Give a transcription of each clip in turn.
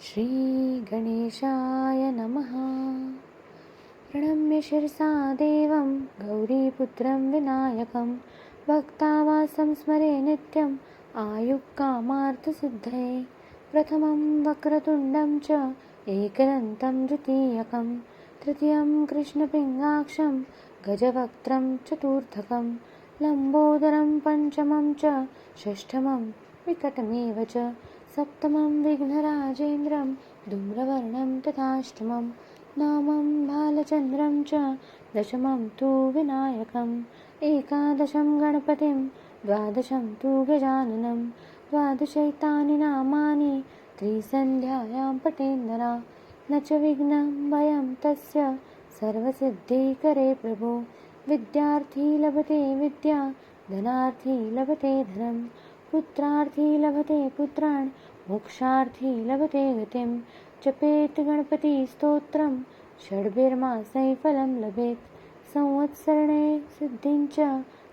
श्रीगणेशाय नमः। प्रणम्य शिरसा देवं गौरीपुत्रं विनायकं भक्तावासं स्मरे नित्यम् आयुक्कामार्थसिद्धये। प्रथमं वक्रतुण्डं च एकदन्तं द्वितीयकं तृतीयं कृष्णपिङ्गाक्षं गजवक्त्रं चतुर्थकं लम्बोदरं पञ्चमं च षष्ठमं विकटमेव च सप्तमं विघ्नराजेन्द्रं धूम्रवर्णं तथाष्टमं नवमं बालचन्द्रं च दशमं तु विनायकम् एकादशं गणपतिं द्वादशं तु गजाननं द्वादशैतानि नामानि त्रिसन्ध्यायां पठेन्नरा न च विघ्नं भयं तस्य सर्वसिद्धिकरे प्रभो। विद्यार्थी लभते विद्या धनार्थी लभते धनं पुत्रार्थी लभते पुत्रान् मोक्षार्थी लभते गतिं जपेत् गणपतिस्तोत्रं षड्भिर्मासैः फलं लभेत् संवत्सरणे सिद्धिं च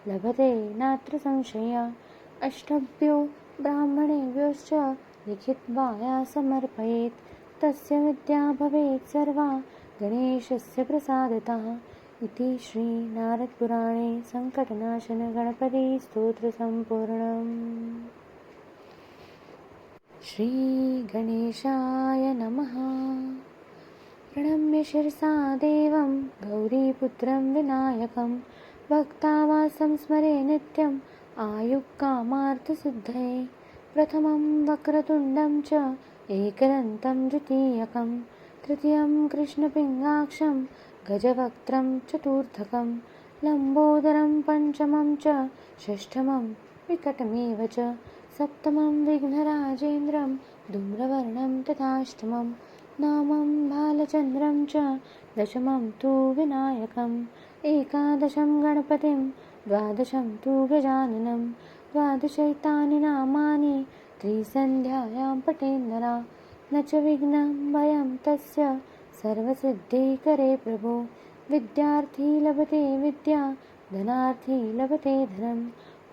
लभते नात्र संशयः। अष्टभ्यो ब्राह्मणेभ्योश्च लिखित्वा या समर्पयेत् तस्य विद्या भवेत् सर्वा गणेशस्य प्रसादतः इति श्री नारदपुराणे संकटनाशन गणपति स्तोत्र संपूर्णम्। श्री गणेशाय नमः। प्रणम्य शिरसा देवं गौरीपुत्रं विनायकं भक्तावासं स्मरे नित्यम् आयुक्कामार्थसिद्धये। प्रथमं वक्रतुण्डं च एकदन्तं द्वितीयकं तृतीयं कृष्णपिङ्गाक्षं गजवक्त्रं चतुर्थकं लम्बोदरं पञ्चमं च षष्ठमं विकटमेव च सप्तमं विघ्नराजेन्द्रं धूम्रवर्णं तथाष्टमं नवमं बालचन्द्रं च दशमं तु विनायकम् एकादशं गणपतिं द्वादशं तु गजाननं द्वादशैतानि नामानि त्रिसन्ध्यायां पठेन्नरा न च विघ्नं भयं तस्य सर्वसिद्धिकरे प्रभो। विद्यार्थी लभते विद्या धनार्थी लभते धनं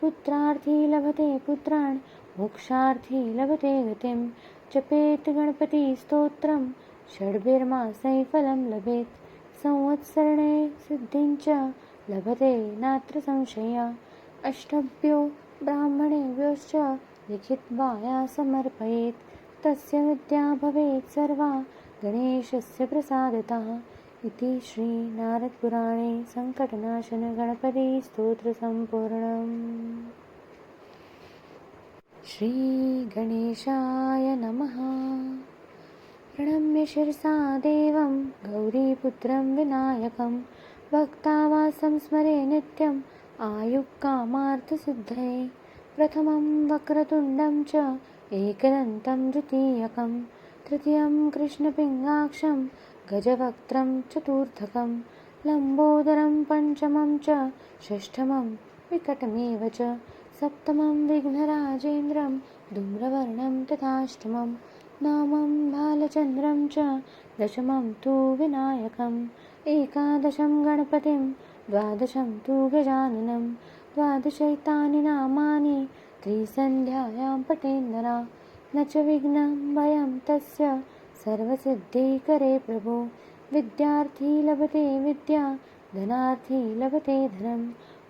पुत्रार्थी लभते पुत्रान् मोक्षार्थी लभते गतिं जपेत् गणपतिस्तोत्रं षड्भिर्मासैः फलं लभेत् संवत्सरणे सिद्धिं च लभते नात्र संशयः। अष्टभ्यो ब्राह्मणेभ्योश्च लिखित्वा या समर्पयेत् तस्य विद्या भवेत् सर्वा गणेशस्य प्रसादतः इति श्री नारदपुराणे संकटनाशन गणपति स्तोत्र संपूर्णम्। श्री गणेशाय नमः। प्रणम्य शिरसा देवं गौरीपुत्रं विनायकं भक्तावासं स्मरे नित्यम् आयुक्कामार्थसिद्धये। प्रथमं वक्रतुण्डं च एकदन्तं द्वितीयकं तृतीयं कृष्णपिङ्गाक्षं गजवक्त्रं चतुर्थकं लम्बोदरं पञ्चमं च षष्ठमं विकटमेव च सप्तमं विघ्नराजेन्द्रं धूम्रवर्णं तथाष्टमं नवमं बालचन्द्रं च दशमं तु विनायकम् एकादशं गणपतिं द्वादशं तु गजाननं द्वादशैतानि नामानि त्रिसन्ध्यायां पठेन्नरा न च विघ्नं भयं तस्य सर्वसिद्धिकरे प्रभो। विद्यार्थी लभते विद्या धनार्थी लभते धनं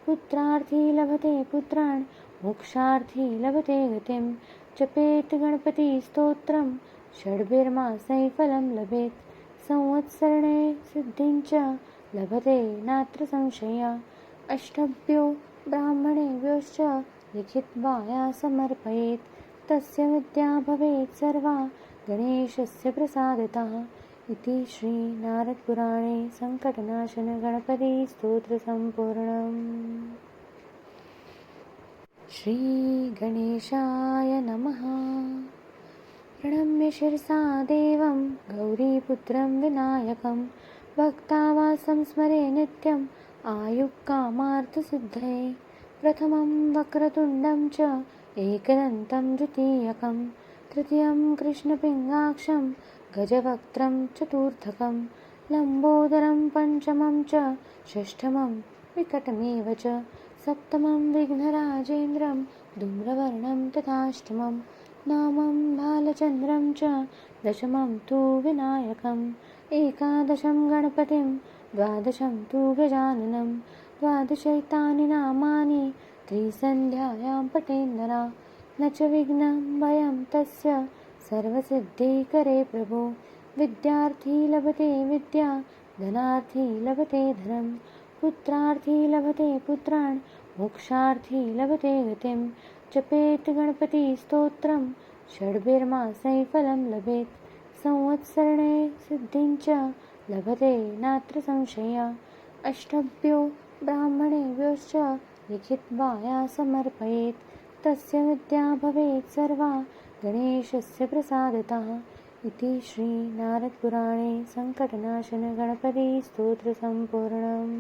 पुत्रार्थी लभते पुत्रान् मोक्षार्थी लभते गतिं जपेत् गणपतिस्तोत्रं षड्भिर्मासैः फलं लभेत् संवत्सरणे सिद्धिं च लभते नात्र संशयः। अष्टभ्यो ब्राह्मणेभ्योश्च लिखित्वा या समर्पयेत् तस्य विद्या भवेत् सर्वा गणेशस्य प्रसादतः इति श्री नारदपुराणे संकटनाशन गणपति स्तोत्र संपूर्णम्। श्री गणेशाय नमः। प्रणम्य शिरसा देवं गौरीपुत्रं विनायकं भक्तावासं स्मरे नित्यम् आयुक्कामार्थसिद्धये। प्रथमं वक्रतुण्डं च एकदन्तं द्वितीयकं तृतीयं कृष्णपिङ्गाक्षं गजवक्त्रं चतुर्थकं लम्बोदरं पञ्चमं च षष्ठमं विकटमेव च सप्तमं विघ्नराजेन्द्रं धूम्रवर्णं तथाष्टमं नामं बालचन्द्रं च दशमं तु विनायकम् एकादशं गणपतिं द्वादशं तु गजाननं द्वादशैतानि नामानि त्रिसन्ध्यायां पठेन्नरा न च विघ्नं भयं तस्य सर्वसिद्धिकरे प्रभो विद्यार्थी लभते विद्या धनार्थी लभते धनं पुत्रार्थी लभते पुत्रान् मोक्षार्थी लभते गतिं जपेत् गणपतिस्तोत्रं षड्भिर्मासै फलं लभेत् संवत्सरणे सिद्धिं च लभते नात्र संशया अष्टभ्यो ब्राह्मणेभ्योश्च लिखित्वा समर्पयेत् तस्य विद्या भवेत् सर्वा गणेशस्य प्रसादतः इति श्रीनारदपुराणे सङ्कटनाशनगणपतिस्तोत्रसम्पूर्णम्।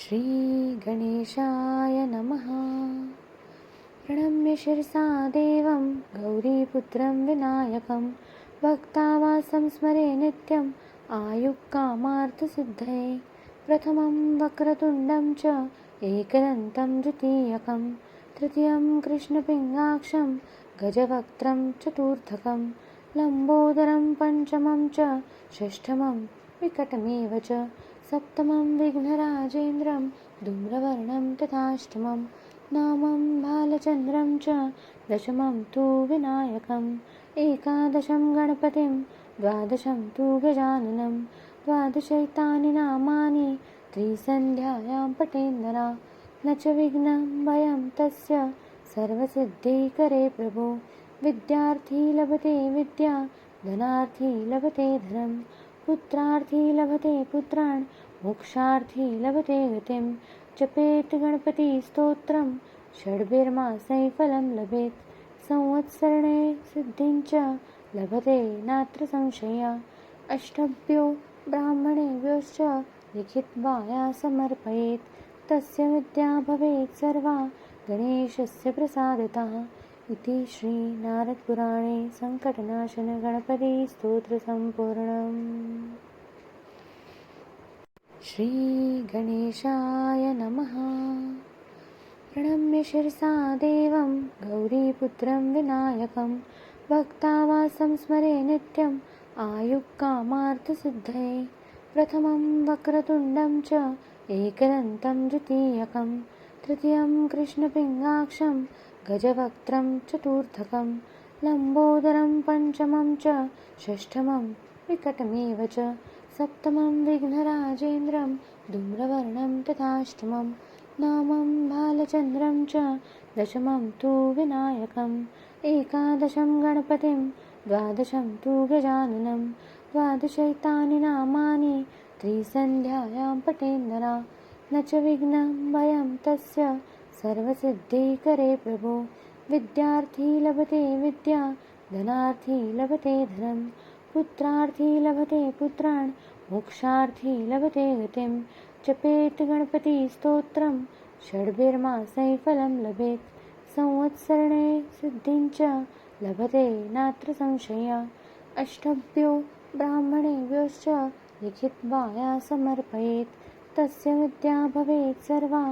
श्रीगणेशाय नमः। प्रणम्य शिरसा देवं गौरीपुत्रं विनायकं भक्तावासं स्मरे नित्यम् आयुक्कामार्थसिद्धये प्रथमं वक्रतुण्डं च एकदन्तं द्वितीयकं तृतीयं कृष्णपिङ्गाक्षं गजवक्त्रं चतुर्थकं लम्बोदरं पञ्चमं च षष्ठमं विकटमेव च सप्तमं विघ्नराजेन्द्रं धूम्रवर्णं तथाष्टमं नामं बालचन्द्रं च दशमं तु विनायकम् एकादशं गणपतिं द्वादशं तु गजाननं द्वादशैतानि नामानि त्रिसन्ध्यायां पठेन्नरा न च विघ्नं भयं तस्य सर्वसिद्धिकरे प्रभो विद्यार्थी लभते विद्या धनार्थी लभते धनं पुत्रार्थी लभते पुत्रान् मोक्षार्थी लभते गतिं जपेत् गणपतिस्तोत्रं षड्भिर्मासै फलं लभेत् संवत्सरणे सिद्धिं च लभते नात्र संशया अष्टभ्यो ब्राह्मणेभ्योश्च लिखित्वा समर्पयेत् तस्य विद्या भवेत् सर्वा गणेशस्य प्रसादतः इति श्रीनारदपुराणे सङ्कटनाशनगणपतिस्तोत्रसम्पूर्णम्। श्रीगणेशाय नमः। प्रणम्य शिरसा देवं गौरीपुत्रं विनायकं भक्तावासं स्मरे नित्यम् आयुक्कामार्थसिद्धये प्रथमं वक्रतुण्डं च एकदन्तं द्वितीयकं तृतीयं कृष्णपिङ्गाक्षं गजवक्त्रं चतुर्थकं लम्बोदरं पञ्चमं च षष्ठमं विकटमेव च सप्तमं विघ्नराजेन्द्रं धूम्रवर्णं तथाष्टमं नामं बालचन्द्रं च दशमं तु विनायकम् एकादशं गणपतिं द्वादशं तु गजाननं द्वादशैतानि नामानि त्रिसन्ध्यायां पठेन्नरा न च विघ्नं भयं तस्य सर्वसिद्धिकरे प्रभो विद्यार्थी लभते विद्या धनार्थी लभते धनं पुत्रार्थी लभते पुत्रान् मोक्षार्थी लभते गतिं जपेत् गणपतिस्तोत्रं षड्भिर्मासै फलं लभेत् संवत्सरणे सिद्धिं च लभते नात्र संशया अष्टभ्यो ब्राह्मणेभ्योश्च लिखित्वा समर्पयेत् तस्य विद्या भवेत् सर्वा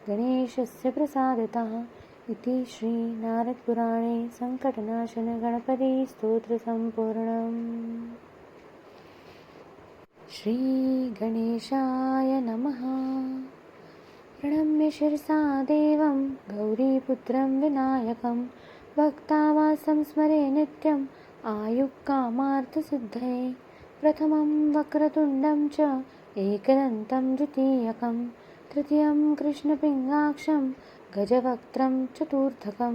गणेशस्य प्रसादतः इति श्रीनारदपुराणे सङ्कटनाशनगणपतिस्तोत्रसम्पूर्णम्। श्रीगणेशाय नमः। प्रणम्य शिरसा देवं गौरीपुत्रं विनायकं भक्तावासं स्मरे नित्यम् आयुक्कामार्थसिद्धये प्रथमं वक्रतुण्डं च एकदन्तं द्वितीयकं तृतीयं कृष्णपिङ्गाक्षं गजवक्त्रं चतुर्थकं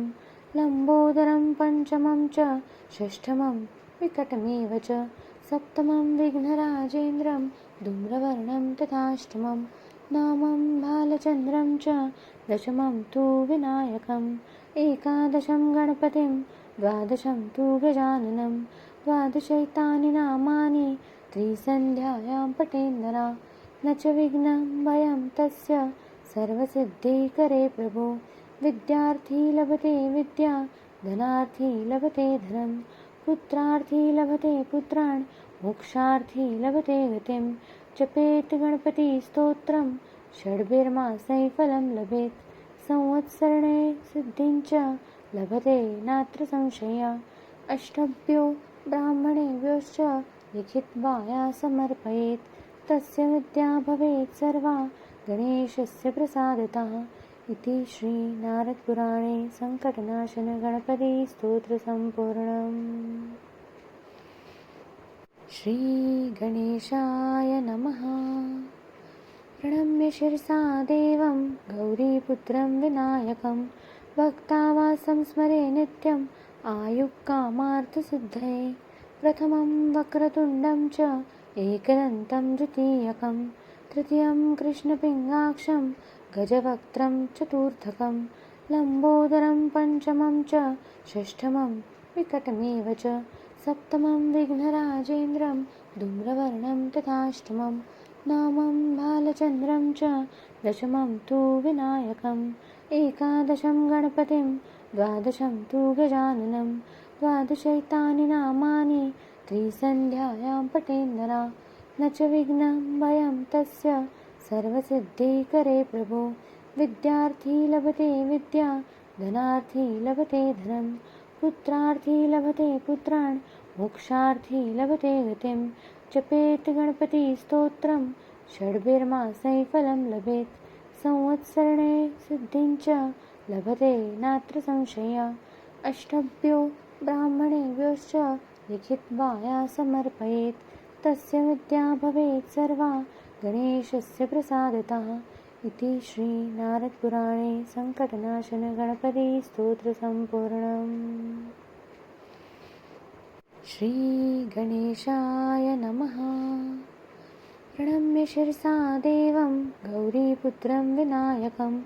लम्बोदरं पञ्चमं च षष्ठमं विकटमेव च सप्तमं विघ्नराजेन्द्रं धूम्रवर्णं तथाष्टमं नामं बालचन्द्रं च दशमं तु विनायकम् एकादशं गणपतिं द्वादशं तु गजाननं द्वादशैतानि नामानि त्रिसन्ध्यायां पठेन्नरा न च विघ्नं भयं तस्य सर्वसिद्धिकरे प्रभो विद्यार्थी लभते विद्या धनार्थी लभते धनं पुत्रार्थी लभते पुत्रान् मोक्षार्थी लभते गतिं जपेत् गणपतिस्तोत्रं षड्भिर्मासै फलं लभेत् संवत्सरणे सिद्धिं च लभते नात्र संशयः। अष्टभ्यो ब्राह्मणेभ्योश्च लिखित्वा या समर्पयेत् तस्य विद्या भवेत् सर्वा गणेशस्य प्रसादतः। इति श्री नारद पुराणे संकटनाशन गणपति स्तोत्र संपूर्णम्। श्री गणेशाय नमः। प्रणम्य शिरसा देवं गौरीपुत्रं विनायकं भक्तावासं स्मरे नित्यम् आयुक्कामार्थसिद्धये। प्रथमं वक्रतुण्डं च एकदन्तं द्वितीयकं तृतीयं कृष्णपिङ्गाक्षं गजवक्त्रं चतुर्थकं लम्बोदरं पञ्चमं च षष्ठमं विकटमेव च सप्तमं विघ्नराजेन्द्रं धूम्रवर्णं तथाष्टमं नवमं बालचन्द्रं च दशमं तु विनायकम् एकादशं गणपतिं द्वादशं तु गजाननं द्वादशैतानि नामानि त्रिसन्ध्यायां पठेन्नरा न च विघ्नं भयं तस्य सर्वसिद्धिकरे प्रभो। विद्यार्थी लभते विद्या धनार्थी लभते धनं पुत्रार्थी लभते पुत्रान् मोक्षार्थी लभते गतिं। जपेत् गणपतिस्तोत्रं षड्भिर्मासैः फलं लभेत् संवत्सरणे सिद्धिं च लभते नात्र संशयः। अष्टभ्यो ब्राह्मणेभ्योश्च लिखित्वा या समर्पयेत् तस्य विद्या भवेत् सर्वा गणेशस्य प्रसादतः। इति श्री नारद पुराणे संकटनाशन गणपति स्तोत्र संपूर्णम्। श्री गणेशाय नमः। प्रणम्य शिरसा देवं गौरीपुत्रं विनायकं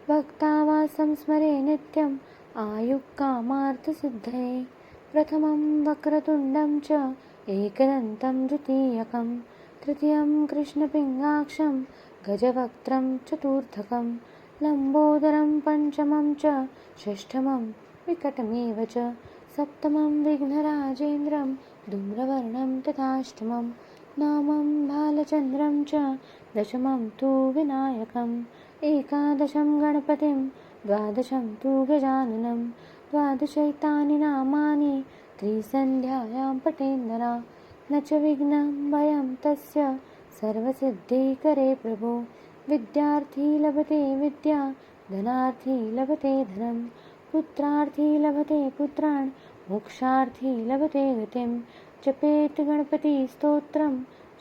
भक्तावासं स्मरे नित्यम् आयुक्कामार्थसिद्धये। प्रथमं वक्रतुण्डं च एकदन्तं द्वितीयकं तृतीयं कृष्णपिङ्गाक्षं गजवक्त्रं चतुर्थकं लम्बोदरं पञ्चमं च षष्ठमं विकटमेव च सप्तमं विघ्नराजेन्द्रं धूम्रवर्णं तथाष्टमं नवमं बालचन्द्रं च दशमं तु विनायकम् एकादशं गणपतिं द्वादशं तु गजाननं द्वादशैतानि नामानि त्रिसन्ध्यायां पठेन्नरा न च विघ्नं भयं तस्य सर्वसिद्धिकरे प्रभो। विद्यार्थी लभते विद्या धनार्थी लभते धनं पुत्रार्थी लभते पुत्रान् मोक्षार्थी लभते गतिं। जपेत् गणपतिस्तोत्रं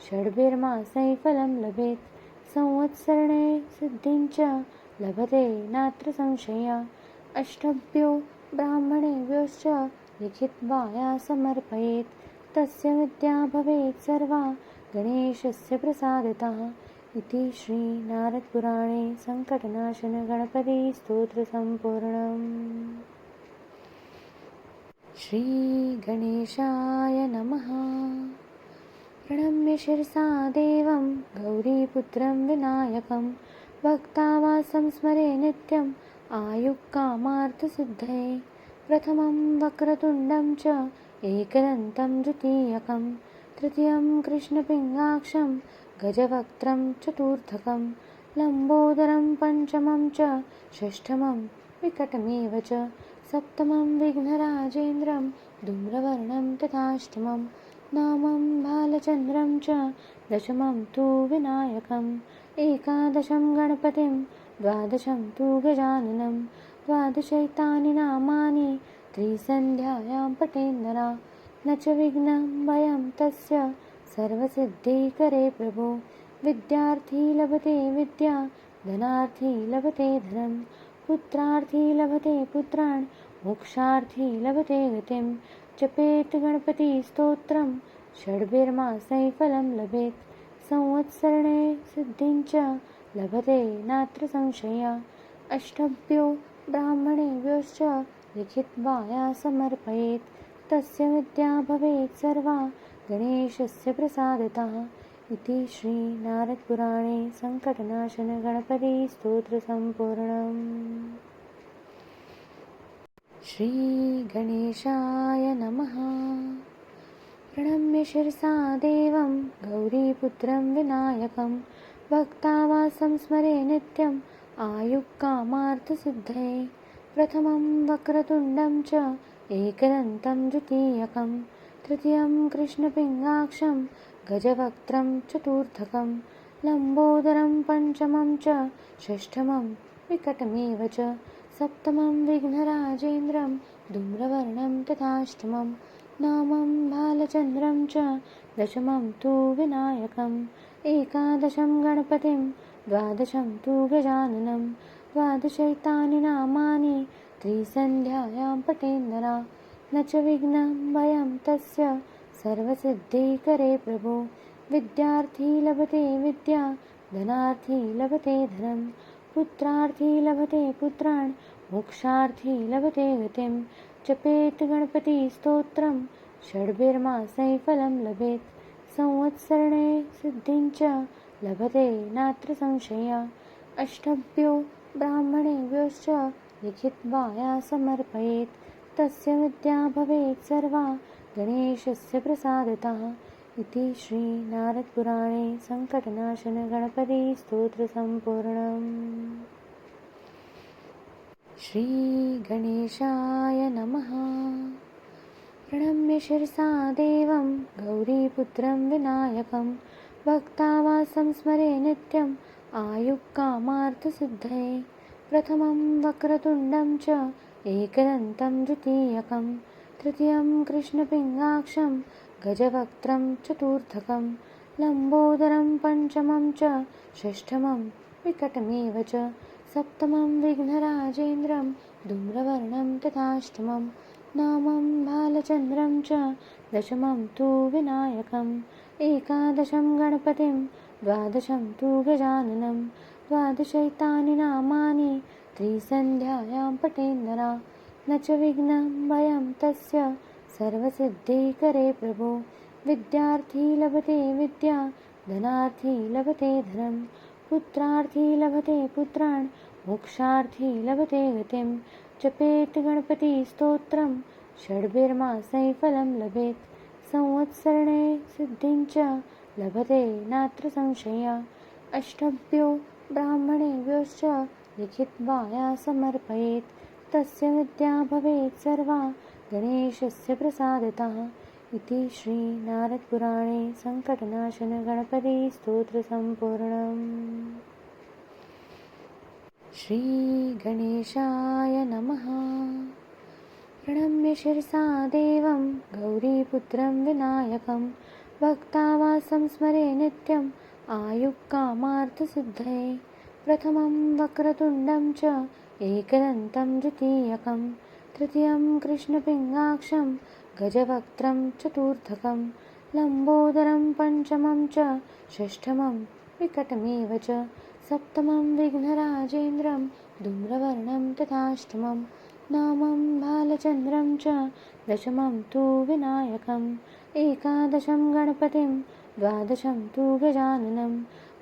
षड्भिर्मासैः फलं लभेत् संवत्सरणे सिद्धिं च लभते नात्र संशयः। अष्टभ्यो ब्राह्मणेभ्योश्च लिखित्वा या समर्पयेत् तस्य विद्या भवेत् सर्वा गणेशस्य प्रसादतः। इति श्री नारद पुराणे संकटनाशन गणपति स्तोत्र संपूर्णम्। श्री गणेशाय नमः। प्रणम्य शिरसा देवं गौरीपुत्रं विनायकं भक्तावासं स्मरे नित्यम् आयुक्कामार्थसिद्धये। प्रथमं वक्रतुण्डं च एकदन्तं द्वितीयकं तृतीयं कृष्णपिङ्गाक्षं गजवक्त्रं चतुर्थकं लम्बोदरं पञ्चमं च षष्ठमं विकटमेव च सप्तमं विघ्नराजेन्द्रं धूम्रवर्णं तथाष्टमं नवमं बालचन्द्रं च दशमं तु विनायकम् एकादशं गणपतिं द्वादशं तु गजाननं द्वादशैतानि नामानि त्रिसन्ध्यायां पठेन्नरा न च विघ्नं भयं तस्य सर्वसिद्धिकरे प्रभो। विद्यार्थी लभते विद्या धनार्थी लभते धनं पुत्रार्थी लभते पुत्रान् मोक्षार्थी लभते गतिं। जपेत् गणपतिस्तोत्रं षड्भिर्मासैः फलं लभेत् संवत्सरणे सिद्धिं च लभते नात्र संशयः। अष्टभ्यो ब्राह्मणेभ्योश्च लिखित्वा या समर्पयेत् तस्य विद्या भवेत् सर्वा गणेशस्य प्रसादतः। इति श्री नारद पुराणे संकटनाशन गणपति स्तोत्र संपूर्णम्। श्री गणेशाय नमः। प्रणम्य शिरसा देवं गौरीपुत्रं विनायकं भक्तावासं स्मरे नित्यम् आयुक्कामार्थसिद्धये। प्रथमं वक्रतुण्डं च एकदन्तं द्वितीयकं तृतीयं कृष्णपिङ्गाक्षं गजवक्त्रं चतुर्थकं लम्बोदरं पञ्चमं च षष्ठमं विकटमेव च सप्तमं विघ्नराजेन्द्रं धूम्रवर्णं तथाष्टमं नवमं भालचन्द्रं च दशमं तु विनायकम् एकादशं गणपतिं द्वादशं तु गजाननं द्वादशैतानि नामानि त्रिसन्ध्यायां पठेन्नरा न च विघ्नं भयं तस्य सर्वसिद्धिकरे प्रभो विद्यार्थी लभते विद्या धनार्थी लभते धनं पुत्रार्थी लभते पुत्रान् मोक्षार्थी लभते गतिं जपेत् गणपतिस्तोत्रं षड्भिर्मासैः फलं लभेत् संवत्सरणे सिद्धिं च लभते नात्र संशया अष्टभ्यो ब्राह्मणेभ्योश्च लिखित्वा या समर्पयेत् तस्य विद्या भवेत् सर्वा गणेशस्य प्रसादतः इति श्रीनारदपुराणे सङ्कटनाशनगणपतिस्तोत्रसम्पूर्णम्। श्रीगणेशाय नमः। प्रणम्य शिरसा देवं गौरीपुत्रं विनायकं भक्तावासं स्मरे नित्यम् आयुक्कामार्थसिद्धये प्रथमं वक्रतुण्डं च एकदन्तं द्वितीयकं तृतीयं कृष्णपिङ्गाक्षं गजवक्त्रं चतुर्थकं लम्बोदरं पञ्चमं च षष्ठमं विकटमेव च सप्तमं विघ्नराजेन्द्रं धूम्रवर्णं तथाष्टमं नवमं भालचन्द्रं च दशमं तु विनायकम् एकादशं गणपतिं द्वादशं तु गजाननं द्वादशैतानि नामानि त्रिसन्ध्यायां पठेन्नरा न च विघ्नं भयं तस्य सर्वसिद्धिकरे प्रभो विद्यार्थी लभते विद्या धनार्थी लभते धनं पुत्रार्थी लभते पुत्रान् मोक्षार्थी लभते गतिं जपेत् गणपतिस्तोत्रं षड्भिर्मासैः फलं लभेत् संवत्सरणे सिद्धिं च लभते नात्र संशया अष्टभ्यो ब्राह्मणेभ्योश्च लिखित्वा या समर्पयेत् तस्य विद्या भवेत् सर्वा गणेशस्य प्रसादतः इति श्रीनारदपुराणे सङ्कटनाशनगणपतिस्तोत्रसम्पूर्णम्। श्रीगणेशाय नमः। प्रणम्य शिरसा देवं गौरीपुत्रं विनायकं भक्तावासं स्मरे नित्यम् आयुक्कामार्थसिद्धये प्रथमं वक्रतुण्डं च एकदन्तं द्वितीयकं तृतीयं कृष्णपिङ्गाक्षं गजवक्त्रं चतुर्थकं लम्बोदरं पञ्चमं च षष्ठमं विकटमेव च सप्तमं विघ्नराजेन्द्रं धूम्रवर्णं तथाष्टमं नवमं भालचन्द्रं च दशमं तु विनायकम् एकादशं गणपतिं द्वादशं तु गजाननं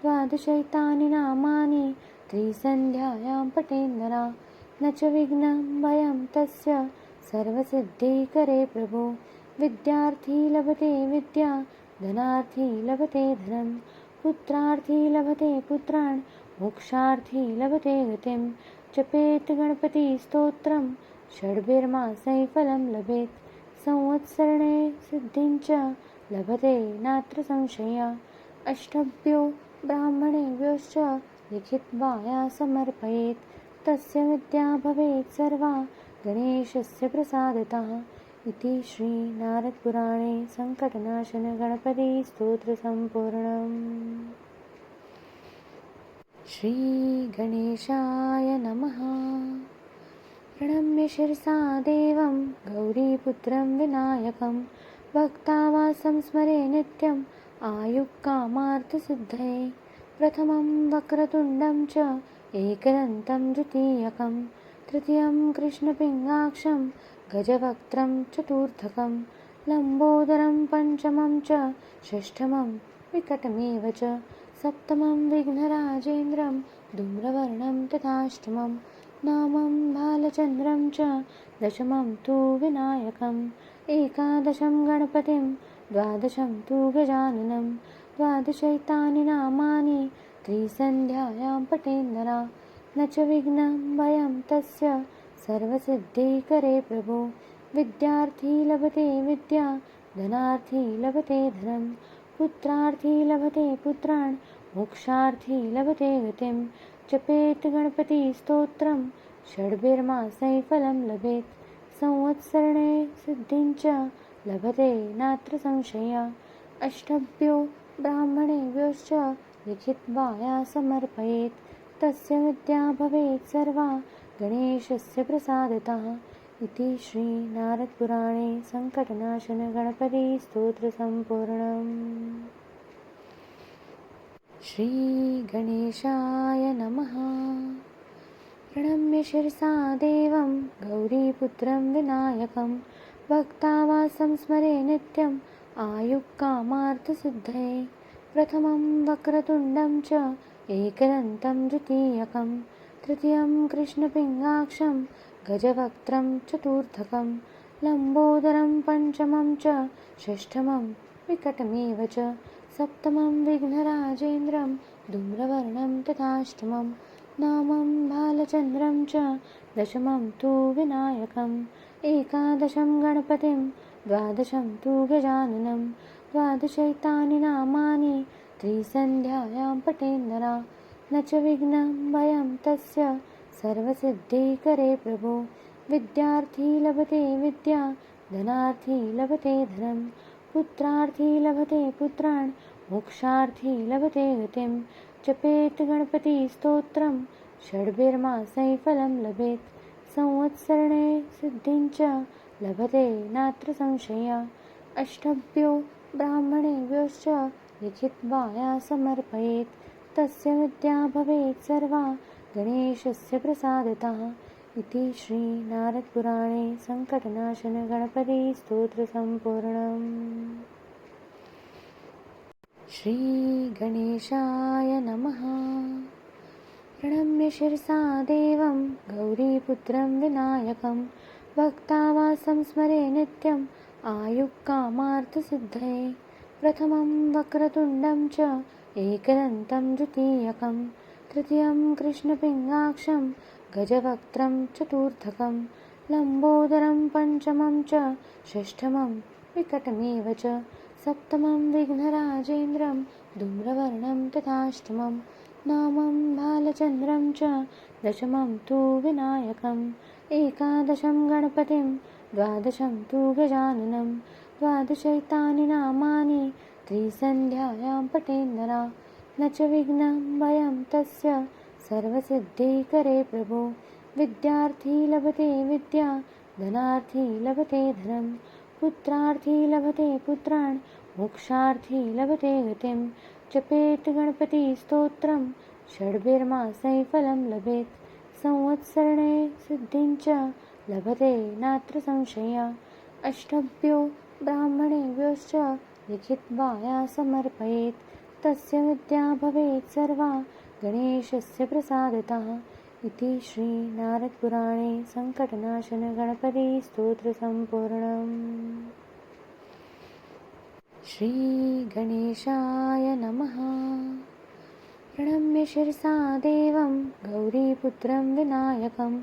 द्वादशैतानि नामानि त्रिसन्ध्यायां पठेन्नरा न च विघ्नं भयं तस्य सर्वसिद्धिकरे प्रभो विद्यार्थी लभते विद्या धनार्थी लभते धनं पुत्रार्थी लभते पुत्रान् मोक्षार्थी लभते गतिं जपेत् गणपतिस्तोत्रं षड्भिर्मासैः फलं लभेत् संवत्सरणे सिद्धिं च लभते नात्र संशया अष्टभ्यो ब्राह्मणेभ्योश्च लिखित्वा या समर्पयेत् तस्य विद्या भवेत् सर्वा गणेशस्य प्रसादतः इति श्रीनारदपुराणे सङ्कटनाशनगणपतिस्तोत्रसम्पूर्णम्। श्रीगणेशाय नमः। प्रणम्य शिरसा देवं गौरीपुत्रं विनायकं भक्तावासं स्मरे नित्यम् आयुक्कामार्थसिद्धये प्रथमं वक्रतुण्डं च एकदन्तं द्वितीयकं तृतीयं कृष्णपिङ्गाक्षं गजवक्त्रं चतुर्थकं लम्बोदरं पञ्चमं च षष्ठमं विकटमेव च सप्तमं विघ्नराजेन्द्रं धूम्रवर्णं तथाष्टमं नवमं भालचन्द्रं च दशमं तु विनायकम् एकादशं गणपतिं द्वादशं तु गजाननं द्वादशैतानि नामानि त्रिसन्ध्यायां पठेन्नरा न च विघ्नं भयं तस्य सर्वसिद्धिकरे प्रभो। विद्यार्थी लभते विद्या, धनार्थी लभते धनं, पुत्रार्थी लभते पुत्रान्, मोक्षार्थी लभते गतिं। जपेत् गणपतिस्तोत्रं, षड्भिर्मासैः फलं लभेत्। संवत्सरणे सिद्धिं च लभते नात्र संशयः। अष्टभ्यो ब्राह्मणेभ्योश्च लिखित्वा या समर्पयेत्, तस्य विद्या भवेत् सर्वा गणेशस्य प्रसादतः। इति श्री नारदपुराणे संकटनाशन गणपति स्तोत्र संपूर्णम्। श्री गणेशाय नमः। प्रणम्य शिरसा देवं गौरीपुत्रं विनायकं, भक्तावासं स्मरे नित्यम् आयुक्कामार्थसिद्धये। प्रथमं वक्रतुण्डं च एकदन्तं द्वितीयकं, तृतीयं कृष्णपिङ्गाक्षं गजवक्त्रं चतुर्थकं, लम्बोदरं पञ्चमं च षष्ठमं विकटमेव च, सप्तमं विघ्नराजेन्द्रं धूम्रवर्णं तथाष्टमं, नवमं भालचन्द्रं च दशमं तु विनायकम्, एकादशं गणपतिं द्वादशं तु गजाननं, द्वादशैतानि नामानि त्रिसन्ध्यायां पठेन्नरा, न च विघ्नं भयं तस्य सर्वसिद्धिकरे प्रभो। विद्यार्थी लभते विद्या, धनार्थी लभते धनं, पुत्रार्थी लभते पुत्रान्, मोक्षार्थी लभते गतिं। जपेत् गणपतिस्तोत्रं, षड्भिर्मासैः फलं लभेत्। संवत्सरणे सिद्धिं च लभते नात्र संशयः। अष्टभ्यो ब्राह्मणेभ्योश्च लिखित्वा या समर्पयेत्, तस्य विद्या भवेत् सर्वा गणेशस्य प्रसादतः। इति श्री नारदपुराणे संकटनाशन गणपति स्तोत्र संपूर्णम्। श्री गणेशाय नमः। प्रणम्य शिरसा देवं गौरीपुत्रं विनायकं, भक्तावासं स्मरे नित्यम् आयुक्कामार्थसिद्धये। प्रथमं वक्रतुण्डं च एकदन्तं द्वितीयकं, तृतीयं कृष्णपिङ्गाक्षं गजवक्त्रं चतुर्थकं, लम्बोदरं पञ्चमं च षष्ठमं विकटमेव च, सप्तमं विघ्नराजेन्द्रं धूम्रवर्णं तथाष्टमं, नवमं भालचन्द्रं च दशमं तु विनायकम्, एकादशं गणपतिं द्वादशं तु गजाननं, द्वादशैतानि नामानि त्रिसन्ध्यायां पठेन्नरा, न च विघ्नं भयं तस्य सर्वसिद्धिकरे प्रभो। विद्यार्थी लभते विद्या, धनार्थी लभते धनं, पुत्रार्थी लभते पुत्रान्, मोक्षार्थी लभते गतिं। जपेत् गणपतिस्तोत्रं, षड्भिर्मासैः फलं लभेत्। संवत्सरणे सिद्धिं च लभते नात्र संशयः। अष्टभ्यो ब्राह्मणेभ्योश्च लिखित्वा या समर्पयेत्, तस्य विद्या भवेत् सर्वा गणेशस्य प्रसादतः। इति श्री नारदपुराणे संकटनाशन गणपति स्तोत्र संपूर्णम्। श्री गणेशाय नमः। प्रणम्य शिरसा देवं गौरीपुत्रं विनायकं,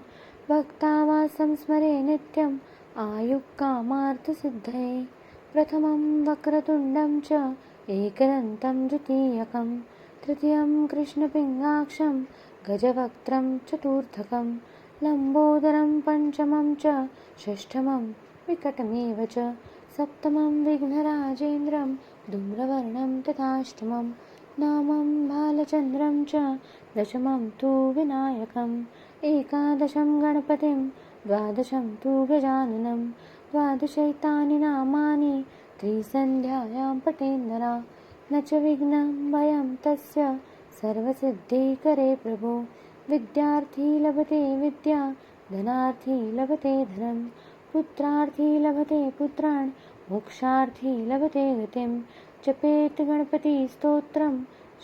भक्तावासं स्मरे नित्यम् आयुक्कामार्थसिद्धये। प्रथमं वक्रतुण्डं च एकदन्तं द्वितीयकं, तृतीयं कृष्णपिङ्गाक्षं गजवक्त्रं चतुर्थकं, लम्बोदरं पञ्चमं च षष्ठमं विकटमेव च, सप्तमं विघ्नराजेन्द्रं धूम्रवर्णं तथाष्टमं, नवमं भालचन्द्रं च दशमं तु विनायकम्, एकादशं गणपतिं द्वादशं तु गजाननं, द्वादशैतानि नामानि त्रिसन्ध्यायां पठेन्नरा, न च विघ्नं भयं तस्य सर्वसिद्धिकरे प्रभो। विद्यार्थी लभते विद्या, धनार्थी लभते धनं, पुत्रार्थी लभते पुत्रान्, मोक्षार्थी लभते गतिं। जपेत् गणपतिस्तोत्रं,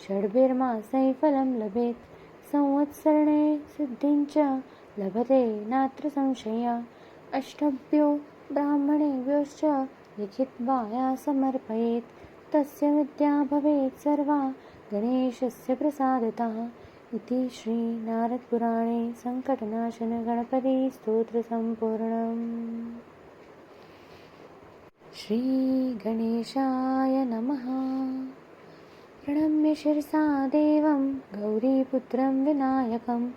षड्भिर्मासैः फलं लभेत्। संवत्सरणे सिद्धिं च लभते नात्र संशयः। अष्टभ्यो ब्राह्मणेभ्योश्च लिखित्वा या समर्पयेत्, तस्य विद्या भवेत् सर्वा गणेशस्य प्रसादतः। इति श्रीनारदपुराणे सङ्कटनाशनगणपतिस्तोत्रसम्पूर्णम्। श्रीगणेशाय नमः। प्रणम्य शिरसा देवं गौरीपुत्रं विनायकं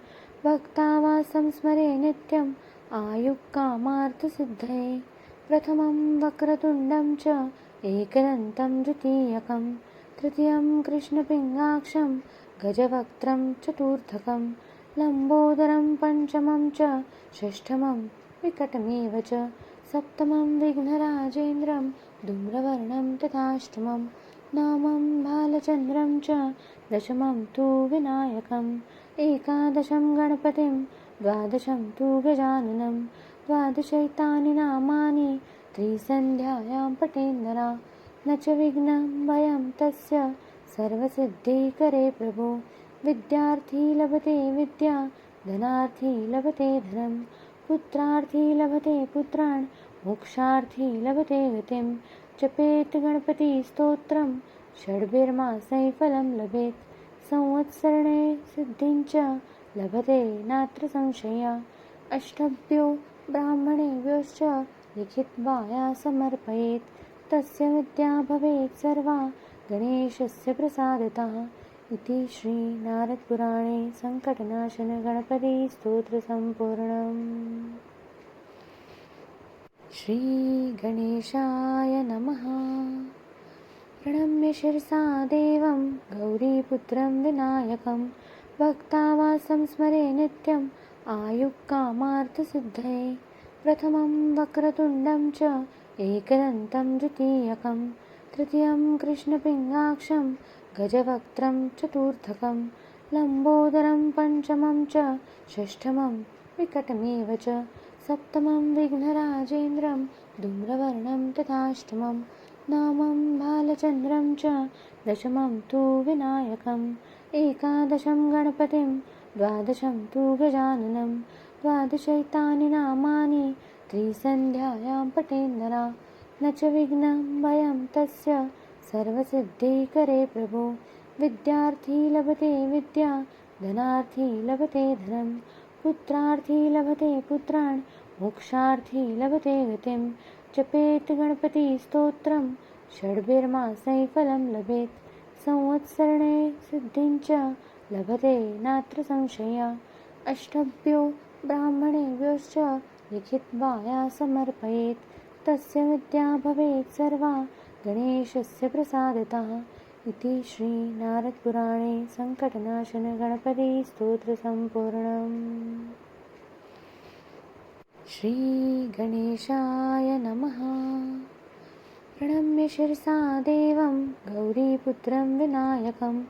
भक्तावासं स्मरे नित्यम् आयुक्कामार्थसिद्धये। प्रथमं वक्रतुण्डं च एकदन्तं द्वितीयकं तृतीयं कृष्णपिङ्गाक्षं गजवक्त्रं चतुर्थकं लम्बोदरं पञ्चमं च षष्ठमं विकटमेव च सप्तमं विघ्नराजेन्द्रं धूम्रवर्णं तथाष्टमं नवमं बालचन्द्रं च दशमं तु विनायकम् एकादशं गणपतिं द्वादशं तु गजाननं द्वादशैतानि नामानि त्रिसन्ध्यायां पठेन्नरा न च विघ्नं भयं तस्य सर्वसिद्धिकरे प्रभो। विद्यार्थी लभते विद्या धनार्थी लभते धनं पुत्रार्थी लभते पुत्रान् मोक्षार्थी लभते गतिं। जपेत् गणपतिस्तोत्रं षड्भिर्मासैः फलं लभेत् संवत्सरणे सिद्धिं च लभते नात्र संशया। अष्टभ्यो ब्राह्मणेभ्योश्च लिखित्वा समर्पयेत् तस्य विद्या भवेत् सर्वा गणेशस्य प्रसादतः। इति श्रीनारदपुराणे सङ्कटनाशनगणपतिस्तोत्रसम्पूर्णम्। श्रीगणेशाय नमः। प्रणम्य शिरसा देवं गौरीपुत्रं विनायकं भक्तावासं स्मरे नित्यम् आयुक्कामार्थसिद्धये। प्रथमं वक्रतुण्डं च एकदन्तं द्वितीयकं तृतीयं कृष्णपिङ्गाक्षं गजवक्त्रं चतुर्थकं लम्बोदरं पञ्चमं च षष्ठमं विकटमेव च सप्तमं विघ्नराजेन्द्रं धूम्रवर्णं तथाष्टमं नवमं बालचन्द्रं च दशमं तु विनायकम् एकादशं गणपतिं द्वादशं तु गजाननं द्वादशैतानि नामानि त्रिसन्ध्यायां पठेन्नरा न च विघ्नं भयं तस्य सर्वसिद्धिकरे प्रभो। विद्यार्थी लभते विद्या धनार्थी लभते धनं पुत्रार्थी लभते पुत्रान् मोक्षार्थी लभते गतिं। जपेत् गणपतिस्तोत्रं षड्भिर्मासैः फलं लभेत् संवत्सरणे सिद्धिं च लभते नात्र संशया। अष्टभ्यो ब्राह्मणेभ्योश्च लिखित्वा समर्पयेत् तस्य विद्या भवेत् सर्वा गणेशस्य प्रसादतः। इति श्रीनारदपुराणे सङ्कटनाशनगणपतिस्तोत्रसम्पूर्णम्। श्रीगणेशाय नमः। प्रणम्य शिरसा देवं गौरीपुत्रं विनायकं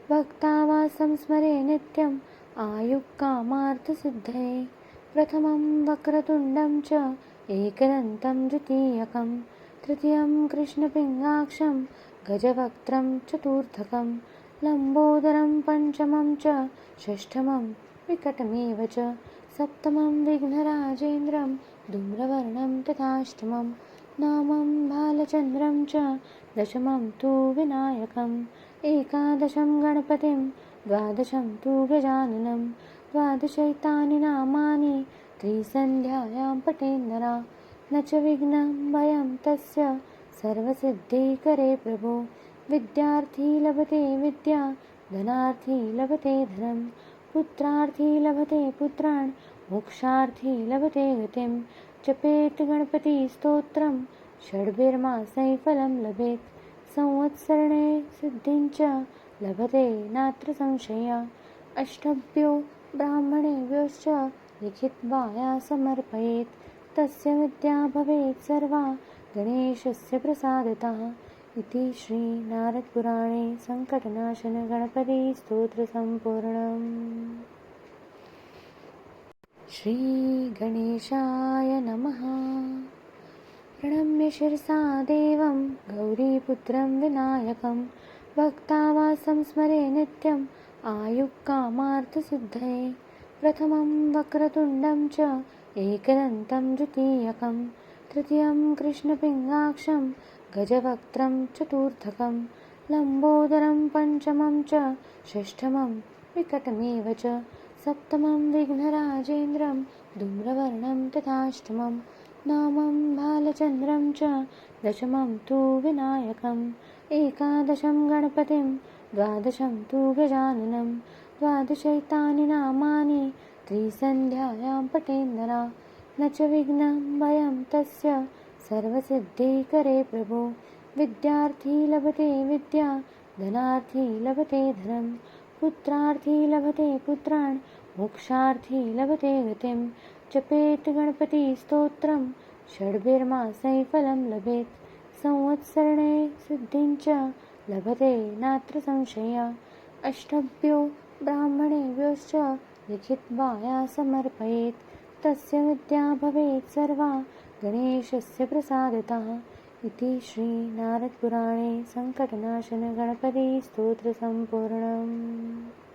भक्तावासं स्मरे नित्यम् आयुक्कामार्थसिद्धये। प्रथमं वक्रतुण्डं च एकदन्तं द्वितीयकं तृतीयं कृष्णपिङ्गाक्षं गजवक्त्रं चतुर्थकं लम्बोदरं पञ्चमं च षष्ठमं विकटमेव च सप्तमं विघ्नराजेन्द्रं धूम्रवर्णं तथाष्टमं नवमं बालचन्द्रं च दशमं तु विनायकम् एकादशं गणपतिं द्वादशं तु गजाननं द्वादशैतानि नामानि त्रिसन्ध्यायां पठेन्नरा न च विघ्नं भयं तस्य सर्वसिद्धिकरे प्रभो। विद्यार्थी लभते विद्या धनार्थी लभते धनं पुत्रार्थी लभते पुत्रान् मोक्षार्थी लभते गतिं। जपेत् गणपतिस्तोत्रं षड्भिर्मासैः फलं लभेत् संवत्सरणे सिद्धिं च लभते नात्र संशया। अष्टभ्यो ब्राह्मणेभ्योश्च लिखित्वा समर्पयेत् तस्य विद्या भवेत् सर्वा गणेशस्य प्रसादतः। इति श्रीनारदपुराणे सङ्कटनाशनगणपतिस्तोत्रसम्पूर्णम्। श्रीगणेशाय नमः। प्रणम्य शिरसा देवं गौरीपुत्रं विनायकं भक्तावासं स्मरे नित्यम् आयुक्कामार्थसिद्धये। प्रथमं वक्रतुण्डं च एकदन्तं द्वितीयकं तृतीयं कृष्णपिङ्गाक्षं गजवक्त्रं चतुर्थकं लम्बोदरं पञ्चमं च षष्ठमं विकटमेव च। सप्तमं विघ्नराजेन्द्रं धूम्रवर्णं तथाष्टमं नवमं बालचन्द्रं च दशमं तु विनायकम् एकादशं गणपतिं द्वादशं तु गजाननं द्वादशैतानि नामानि त्रिसन्ध्यायां पठेन्नरा न च विघ्नं भयं तस्य सर्वसिद्धिकरे प्रभो। विद्यार्थी लभते विद्या धनार्थी लभते धनं पुत्रार्थी लभते पुत्रान् मोक्षार्थी लभते गतिं जपेत् गणपतिस्तोत्रं षड्भिर्मासैः फलं लभेत् संवत्सरणे सिद्धिं च लभते नात्र संशयः। अष्टभ्यो ब्राह्मणेभ्योश्च लिखित्वा या समर्पयेत् तस्य विद्या भवेत् सर्वा गणेशस्य प्रसादतः इति श्री नारदपुराणे संकटनाशन गणपति स्तोत्र संपूर्णम्।